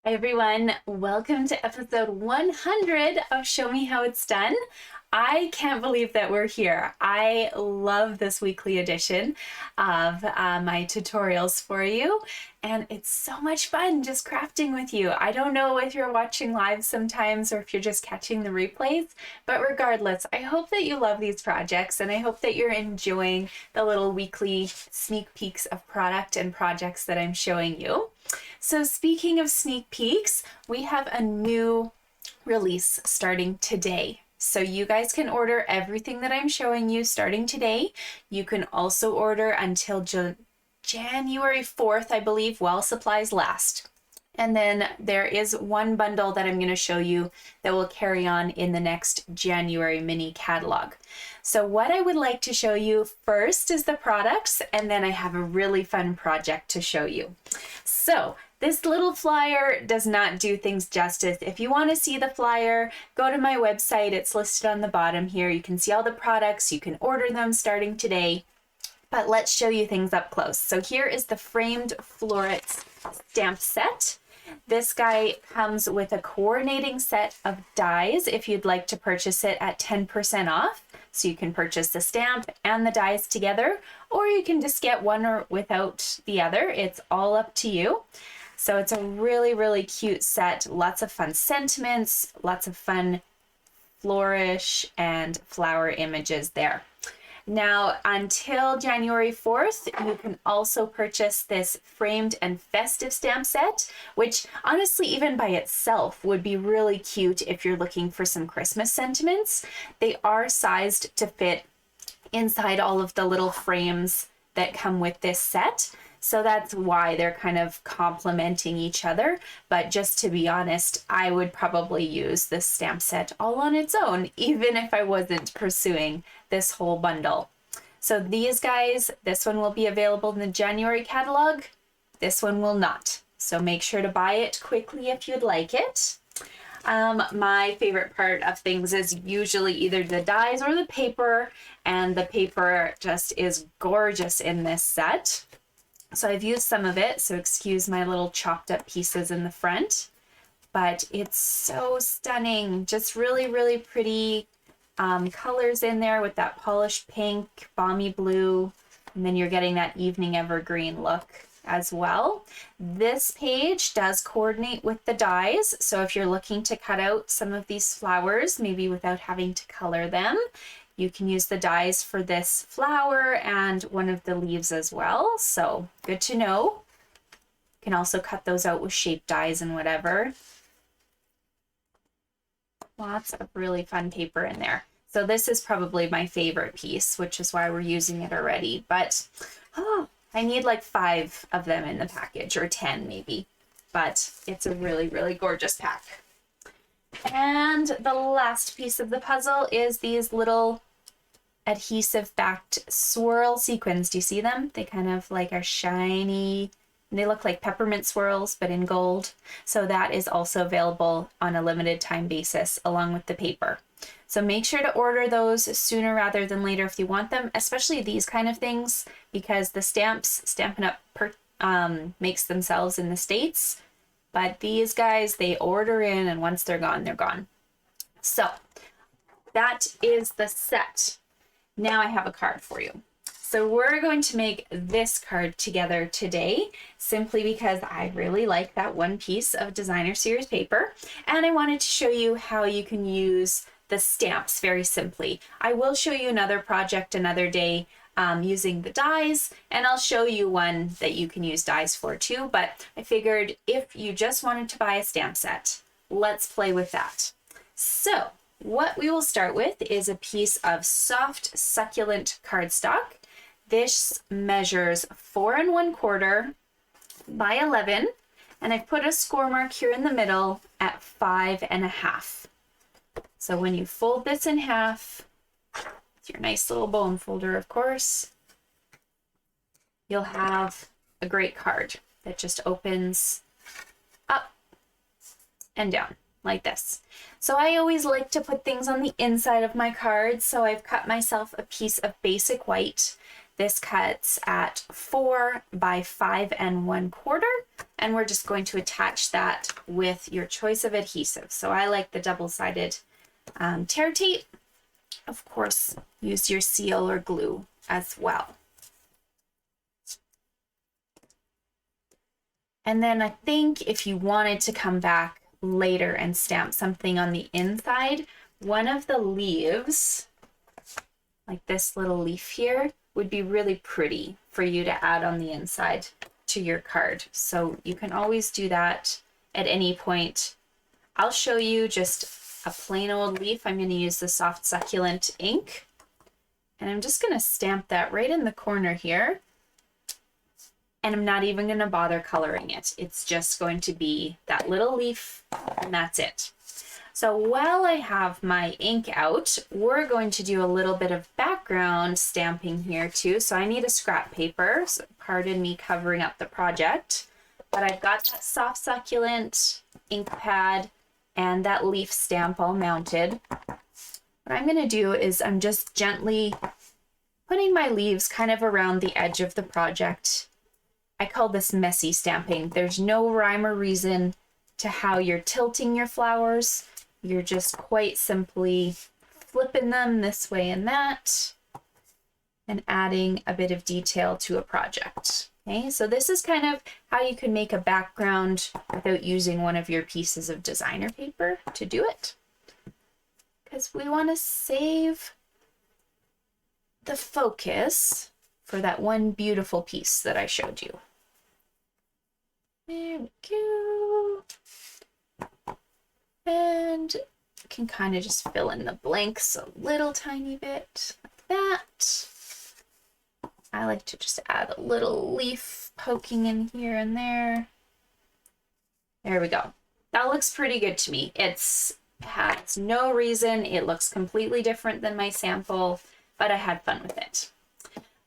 Hi everyone, welcome to episode 100 of Show Me How It's Done. I can't believe that we're here. I love this weekly edition of my tutorials for you, and it's so much fun just crafting with you. I don't know if you're watching live sometimes or if you're just catching the replays, but regardless, I hope that you love these projects and I hope that you're enjoying the little weekly sneak peeks of product and projects that I'm showing you. So speaking of sneak peeks, we have a new release starting today. So you guys can order everything that I'm showing you starting today. You can also order until January 4th, I believe, while supplies last. And then there is one bundle that I'm going to show you that will carry on in the next January mini catalog. So what I would like to show you first is the products, and then I have a really fun project to show you. So this little flyer does not do things justice. If you want to see the flyer, go to my website. It's listed on the bottom here. You can see all the products. You can order them starting today. But let's show you things up close. So here is the framed Florets stamp set. This guy comes with a coordinating set of dies if you'd like to purchase it at 10% off. So you can purchase the stamp and the dies together, or you can just get one or without the other. It's all up to you. So it's a really, really cute set. Lots of fun sentiments, lots of fun flourish and flower images there. Now, until January 4th, you can also purchase this framed and festive stamp set, which honestly, even by itself, would be really cute if you're looking for some Christmas sentiments. They are sized to fit inside all of the little frames that come with this set. So that's why they're kind of complementing each other. But just to be honest, I would probably use this stamp set all on its own, even if I wasn't pursuing this whole bundle. So these guys, this one will be available in the January catalog. This one will not. So make sure to buy it quickly if you'd like it. My favorite part of things is usually either the dies or the paper, and the paper just is gorgeous in this set. So I've used some of it, so excuse my little chopped up pieces in the front, but it's so stunning. Just really, really pretty colors in there with that polished pink, balmy blue, and then you're getting that evening evergreen look as well. This page does coordinate with the dies, so if you're looking to cut out some of these flowers, maybe without having to color them, you can use the dies for this flower and one of the leaves as well. So good to know. You can also cut those out with shape dies and whatever. Lots of really fun paper in there. So this is probably my favorite piece, which is why we're using it already. But I need like 5 of them in the package, or 10 maybe. But it's a really, really gorgeous pack. And the last piece of the puzzle is these little adhesive backed swirl sequins. Do you see them? They kind of like are shiny. They look like peppermint swirls, but in gold. So that is also available on a limited time basis along with the paper. So make sure to order those sooner rather than later if you want them, especially these kind of things, because the stamps, Stampin' Up! Makes themselves in the States. But these guys, they order in, and once they're gone, they're gone. So that is the set. Now I have a card for you. So we're going to make this card together today, simply because I really like that one piece of designer series paper, and I wanted to show you how you can use the stamps very simply. I will show you another project another day using the dies, and I'll show you one that you can use dies for too, but I figured if you just wanted to buy a stamp set, let's play with that. So what we will start with is a piece of soft succulent cardstock. This measures 4 1/4 by 11, and I've put a score mark here in the middle at 5 1/2. So when you fold this in half, with your nice little bone folder, of course, you'll have a great card that just opens up and down like this. So I always like to put things on the inside of my cards, so I've cut myself a piece of basic white. This cuts at 4 by 5 1/4, and we're just going to attach that with your choice of adhesive. So I like the double-sided tear tape. Of course, use your seal or glue as well. And then I think if you wanted to come back later and stamp something on the inside, one of the leaves, like this little leaf here, would be really pretty for you to add on the inside to your card. So you can always do that at any point. I'll show you just a plain old leaf. I'm going to use the soft succulent ink, and I'm just going to stamp that right in the corner here. And I'm not even going to bother coloring it. It's just going to be that little leaf, and that's it. So while I have my ink out, we're going to do a little bit of background stamping here too. So I need a scrap paper, so pardon me covering up the project, but I've got that soft succulent ink pad and that leaf stamp all mounted. What I'm going to do is I'm just gently putting my leaves kind of around the edge of the project. I call this messy stamping. There's no rhyme or reason to how you're tilting your flowers. You're just quite simply flipping them this way and that and adding a bit of detail to a project. Okay, so this is kind of how you can make a background without using one of your pieces of designer paper to do it. Because we want to save the focus for that one beautiful piece that I showed you. There we go. And you can kind of just fill in the blanks a little tiny bit like that. I like to just add a little leaf poking in here and there. There we go. That looks pretty good to me. It's has no reason. It looks completely different than my sample, but I had fun with it.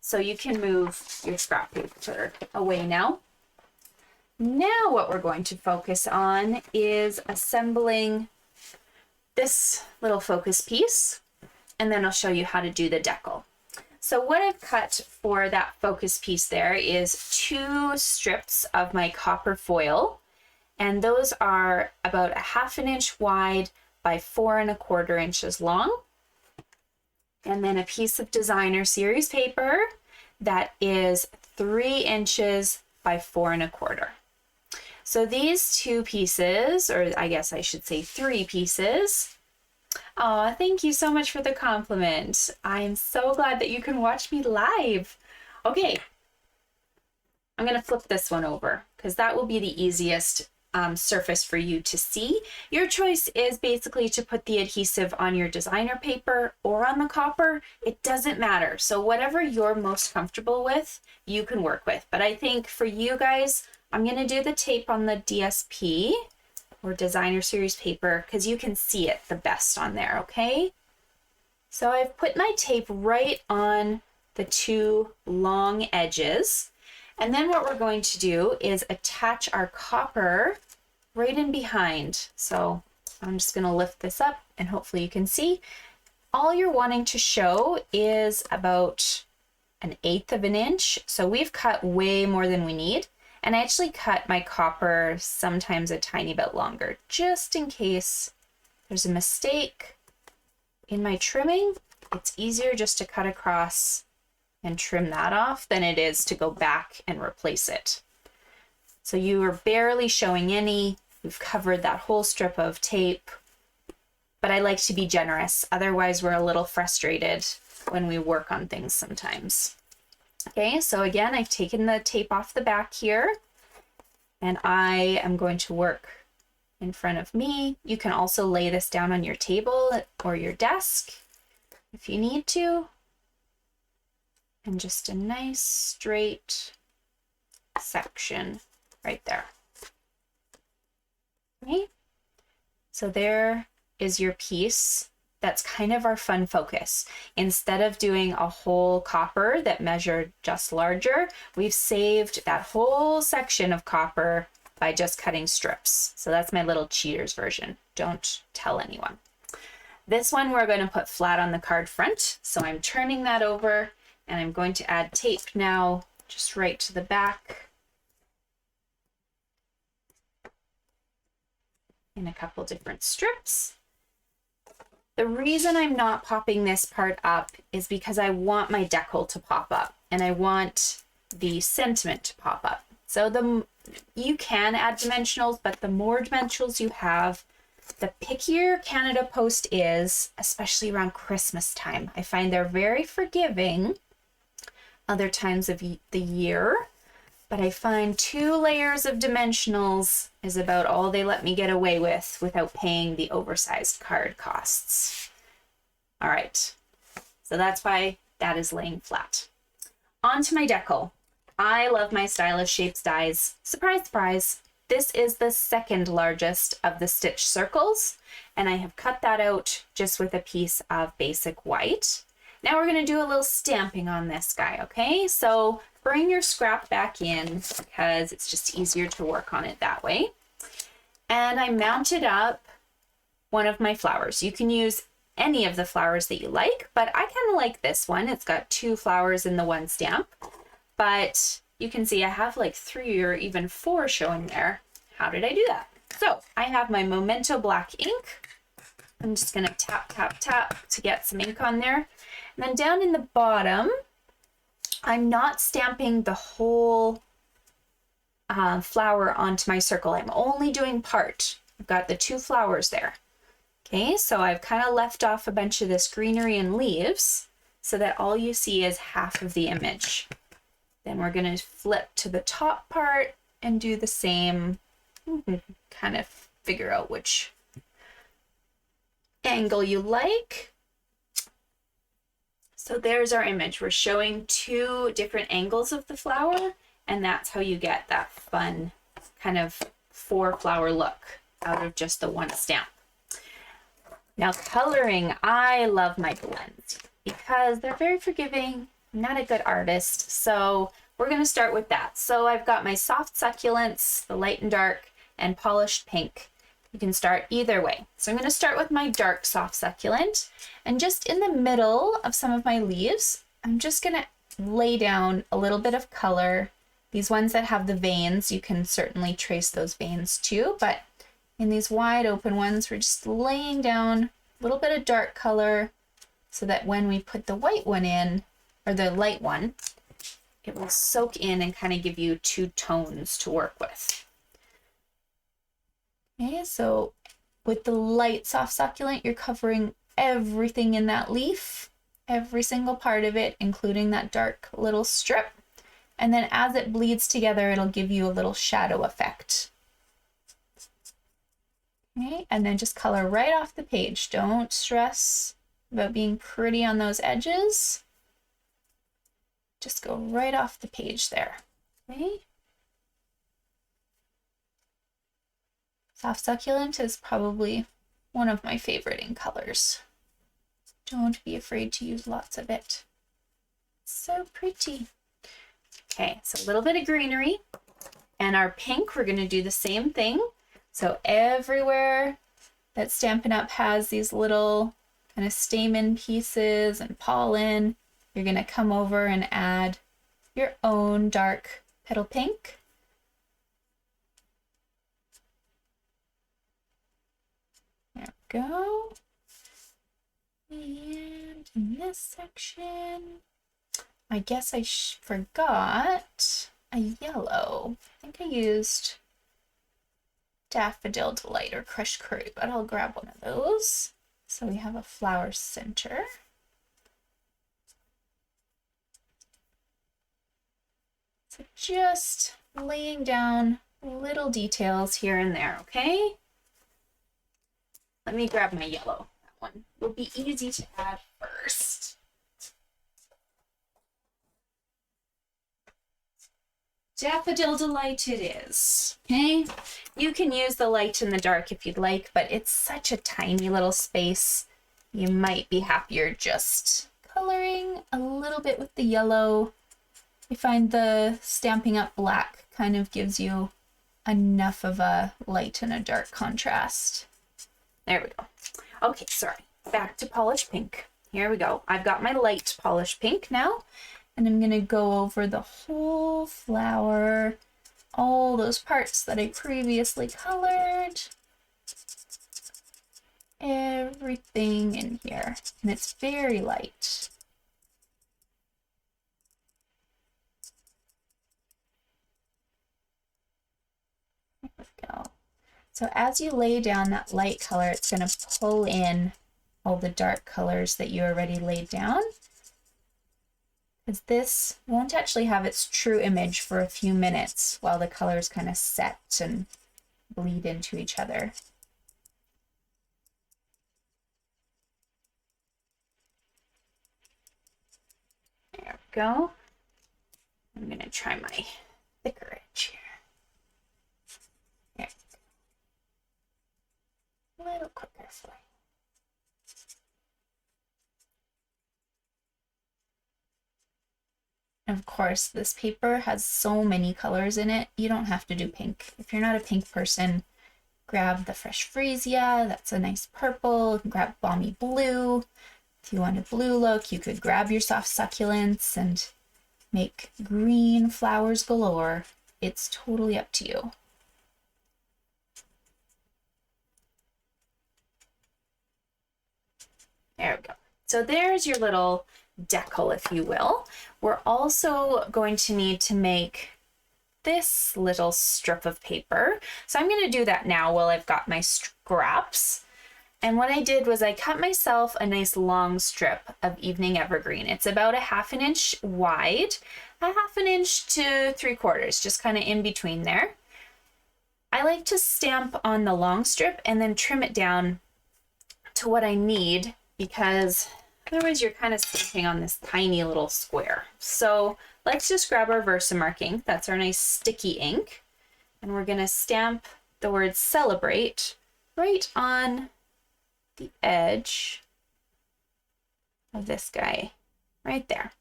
So you can move your scrap paper away now. Now what we're going to focus on is assembling this little focus piece, and then I'll show you how to do the decal. So what I've cut for that focus piece there is 2 strips of my copper foil, and those are about 1/2 inch wide by 4 1/4 inches long. And then a piece of designer series paper that is 3 inches by 4 1/4. So these 2 pieces, or I guess I should say 3 pieces. Oh, thank you so much for the compliment. I'm so glad that you can watch me live. Okay, I'm gonna flip this one over because that will be the easiest surface for you to see. Your choice is basically to put the adhesive on your designer paper or on the copper. It doesn't matter. So whatever you're most comfortable with, you can work with. But I think for you guys, I'm going to do the tape on the DSP or designer series paper because you can see it the best on there, okay? So I've put my tape right on the 2 long edges. And then what we're going to do is attach our copper right in behind. So I'm just going to lift this up and hopefully you can see. All you're wanting to show is about 1/8 of an inch. So we've cut way more than we need. And I actually cut my copper sometimes a tiny bit longer, just in case there's a mistake in my trimming. It's easier just to cut across and trim that off than it is to go back and replace it. So you are barely showing any. We've covered that whole strip of tape, but I like to be generous. Otherwise, we're a little frustrated when we work on things sometimes. Okay, so again, I've taken the tape off the back here, and I am going to work in front of me. You can also lay this down on your table or your desk if you need to. And just a nice straight section right there. Okay, so there is your piece. That's kind of our fun focus. Instead of doing a whole copper that measured just larger, we've saved that whole section of copper by just cutting strips. So that's my little cheater's version. Don't tell anyone. This one we're going to put flat on the card front. So I'm turning that over And I'm going to add tape now, just right to the back in a couple different strips. The reason I'm not popping this part up is because I want my decal to pop up and I want the sentiment to pop up. So you can add dimensionals, but the more dimensionals you have, the pickier Canada Post is, especially around Christmas time. I find they're very forgiving other times of the year, but I find 2 layers of dimensionals is about all they let me get away with without paying the oversized card costs. All right, so that's why that is laying flat. Onto my decal. I love my Stylish Shapes dies. Surprise, surprise. This is the second largest of the stitch circles, and I have cut that out just with a piece of basic white. Now we're going to do a little stamping on this guy, okay? So bring your scrap back in because it's just easier to work on it that way. And I mounted up one of my flowers. You can use any of the flowers that you like, but I kind of like this one. It's got 2 flowers in the one stamp, but you can see I have like 3 or even 4 showing there. How did I do that? So I have my Memento Black Ink. I'm just going to tap, tap, tap to get some ink on there. And then down in the bottom, I'm not stamping the whole flower onto my circle. I'm only doing part. I've got the 2 flowers there. Okay, so I've kind of left off a bunch of this greenery and leaves so that all you see is half of the image. Then we're going to flip to the top part and do the same. Kind of figure out which angle you like. So there's our image. We're showing 2 different angles of the flower, and that's how you get that fun kind of 4 flower look out of just the one stamp. Now coloring, I love my blends because they're very forgiving. I'm not a good artist, so we're going to start with that. So I've got my soft succulents, the light and dark, and polished pink. You can start either way. So I'm going to start with my dark soft succulent, and just in the middle of some of my leaves, I'm just going to lay down a little bit of color. These ones that have the veins, you can certainly trace those veins too, but in these wide open ones, we're just laying down a little bit of dark color so that when we put the white one in, or the light one, it will soak in and kind of give you 2 tones to work with. Okay, so with the light soft succulent, you're covering everything in that leaf, every single part of it, including that dark little strip. And then as it bleeds together, it'll give you a little shadow effect. Okay, and then just color right off the page. Don't stress about being pretty on those edges. Just go right off the page there. Okay. Soft succulent is probably one of my favorite in colors. Don't be afraid to use lots of it. It's so pretty. Okay, so a little bit of greenery. And our pink, we're going to do the same thing. So everywhere that Stampin' Up! Has these little kind of stamen pieces and pollen, you're going to come over and add your own dark petal pink. There we go. And in this section, I guess I forgot a yellow. I think I used Daffodil Delight or Crushed Curry, but I'll grab one of those. So we have a flower center. So just laying down little details here and there, okay? Let me grab my yellow. That one will be easy to add first. Daffodil Delight it is, okay? You can use the light and the dark if you'd like, but it's such a tiny little space. You might be happier just coloring a little bit with the yellow. I find the Stampin' Up! Black kind of gives you enough of a light and a dark contrast. There we go. Okay, sorry. Back to polished pink. Here we go. I've got my light polished pink now, And I'm going to go over the whole flower, all those parts that I previously colored, everything in here. And it's very light. There we go. So as you lay down that light color, it's going to pull in all the dark colors that you already laid down. Because this won't actually have its true image for a few minutes while the colors kind of set and bleed into each other. There we go. I'm going to try my thicker edge here. There we go. A little quicker for you. Of course, this paper has so many colors in it, you don't have to do pink. If you're not a pink person, grab the Fresh Freesia, that's a nice purple. Grab Balmy Blue. If you want a blue look, you could grab your soft succulents and make green flowers galore. It's totally up to you. There we go. So there's your little decal, if you will. We're also going to need to make this little strip of paper. So I'm going to do that now while I've got my scraps. And what I did was I cut myself a nice long strip of Evening Evergreen. It's about a 1/2 inch wide, a 1/2 inch to 3/4, just kind of in between there. I like to stamp on the long strip and then trim it down to what I need, because otherwise you're kind of stamping on this tiny little square. So let's just grab our Versamark ink. That's our nice sticky ink. And we're going to stamp the word celebrate right on the edge of this guy, right there.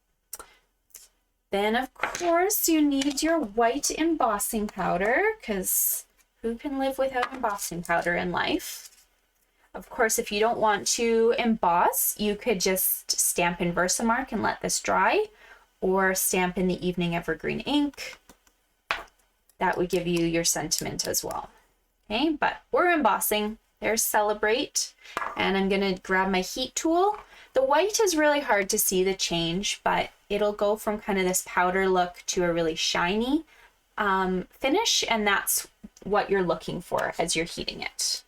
Then of course you need your white embossing powder, because who can live without embossing powder in life? Of course, if you don't want to emboss, you could just stamp in Versamark and let this dry, or stamp in the Evening Evergreen ink. That would give you your sentiment as well. Okay, but we're embossing. There's Celebrate, and I'm gonna grab my heat tool. The white is really hard to see the change, but it'll go from kind of this powder look to a really shiny finish, and that's what you're looking for as you're heating it.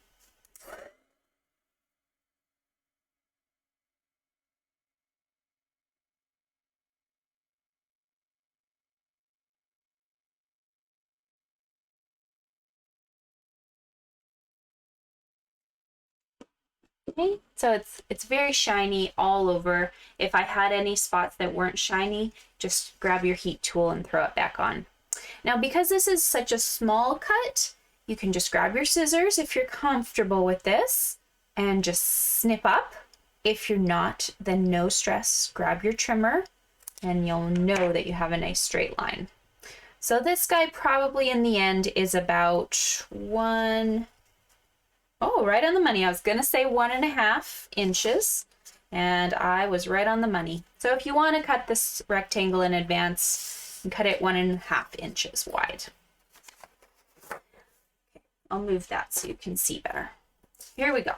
Okay, so it's very shiny all over. If I had any spots that weren't shiny, just grab your heat tool and throw it back on. Now, because this is such a small cut, you can just grab your scissors if you're comfortable with this and just snip up. If you're not, then no stress. Grab your trimmer and you'll know that you have a nice straight line. So this guy probably in the end is about right on the money. I was going to say 1.5 inches, and I was right on the money. So if you want to cut this rectangle in advance, you cut it 1.5 inches wide. I'll move that so you can see better. Here we go.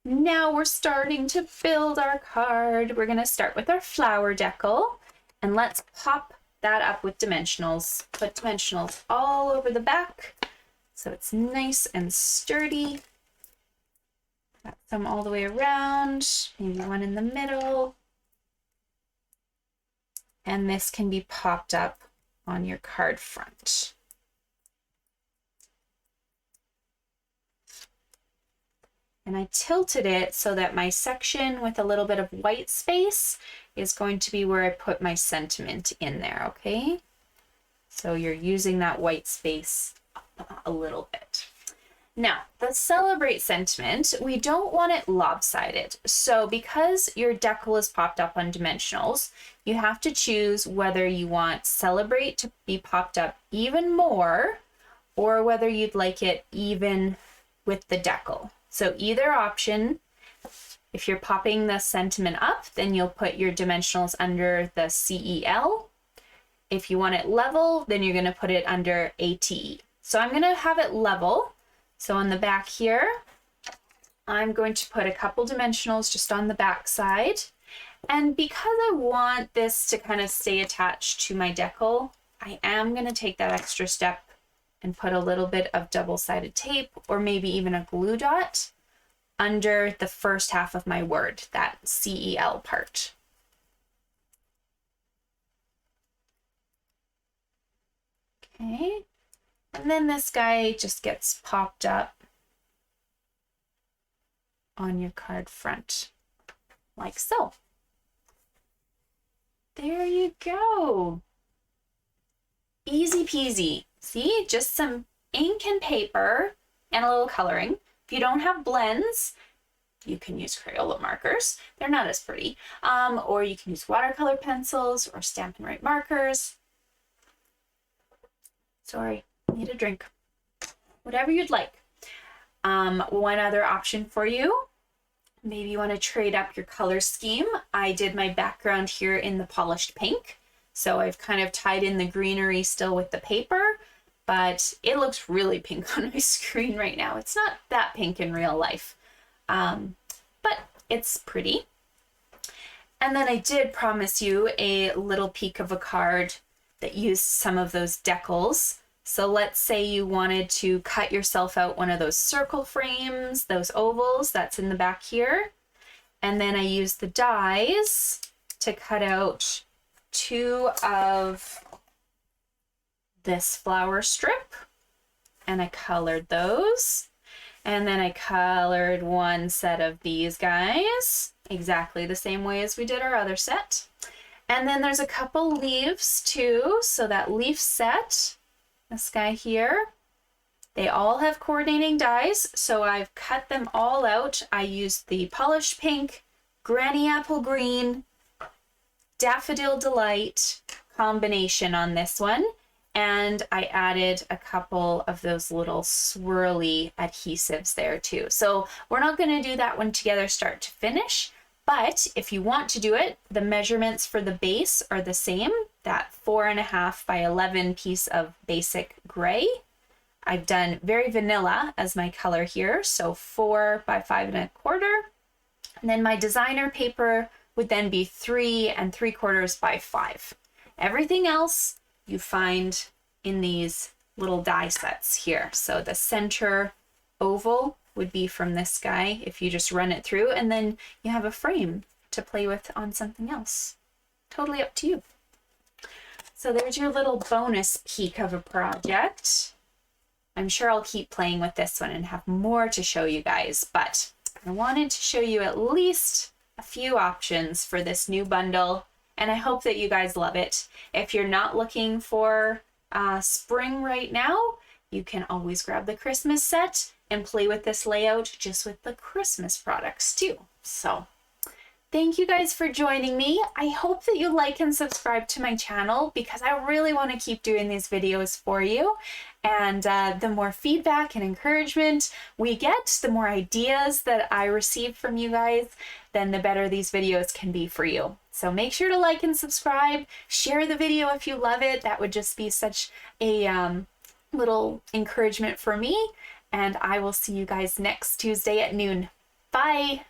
Now we're starting to build our card. We're going to start with our flower decal, and let's pop that up with dimensionals. Put dimensionals all over the back so it's nice and sturdy. Got some all the way around, maybe one in the middle. And this can be popped up on your card front. And I tilted it so that my section with a little bit of white space is going to be where I put my sentiment in there, okay? So you're using that white space a little bit. Now, the Celebrate sentiment, we don't want it lopsided. So because your decal is popped up on dimensionals, you have to choose whether you want Celebrate to be popped up even more, or whether you'd like it even with the decal. So either option, If you're popping the sentiment up, then you'll put your dimensionals under the CEL. If you want it level, then you're going to put it under ATE. So I'm going to have it level. So on the back here, I'm going to put a couple dimensionals just on the back side. And because I want this to kind of stay attached to my decal, I am going to take that extra step and put a little bit of double-sided tape or maybe even a glue dot under the first half of my word, that CEL part. Okay, and then this guy just gets popped up on your card front, like so. There you go. Easy peasy. See, just some ink and paper and a little coloring. If you don't have blends, you can use Crayola markers. They're not as pretty. Or you can use watercolor pencils or Stampin' Write markers. Sorry, need a drink. Whatever you'd like. One other option for you. Maybe you want to trade up your color scheme. I did my background here in the polished pink. So I've kind of tied in the greenery still with the paper, but it looks really pink on my screen right now. It's not that pink in real life, but it's pretty. And then I did promise you a little peek of a card that used some of those decals. So let's say you wanted to cut yourself out one of those circle frames, those ovals, that's in the back here. And then I used the dies to cut out 2 of this flower strip, and I colored those. And then I colored 1 set of these guys, exactly the same way as we did our other set. And then there's a couple leaves too, so that leaf set, this guy here, they all have coordinating dies, so I've cut them all out. I used the polished pink, granny apple green, daffodil delight combination on this one, and I added a couple of those little swirly adhesives there too. So we're not going to do that one together start to finish, but if you want to do it, the measurements for the base are the same, that 4.5 by 11 piece of basic gray. I've done very vanilla as my color here, so 4 by 5.25. And then my designer paper would then be 3 3/4 by 5. Everything else you find in these little die sets here. So the center oval would be from this guy if you just run it through, and then you have a frame to play with on something else. Totally up to you. So there's your little bonus peek of a project. I'm sure I'll keep playing with this one and have more to show you guys, but I wanted to show you at least a few options for this new bundle, and I hope that you guys love it. If you're not looking for spring right now, you can always grab the Christmas set and play with this layout just with the Christmas products too. So thank you guys for joining me. I hope that you like and subscribe to my channel because I really want to keep doing these videos for you. And the more feedback and encouragement we get, the more ideas that I receive from you guys, then the better these videos can be for you. So make sure to like and subscribe, share the video if you love it. That would just be such a little encouragement for me. And I will see you guys next Tuesday at noon. Bye.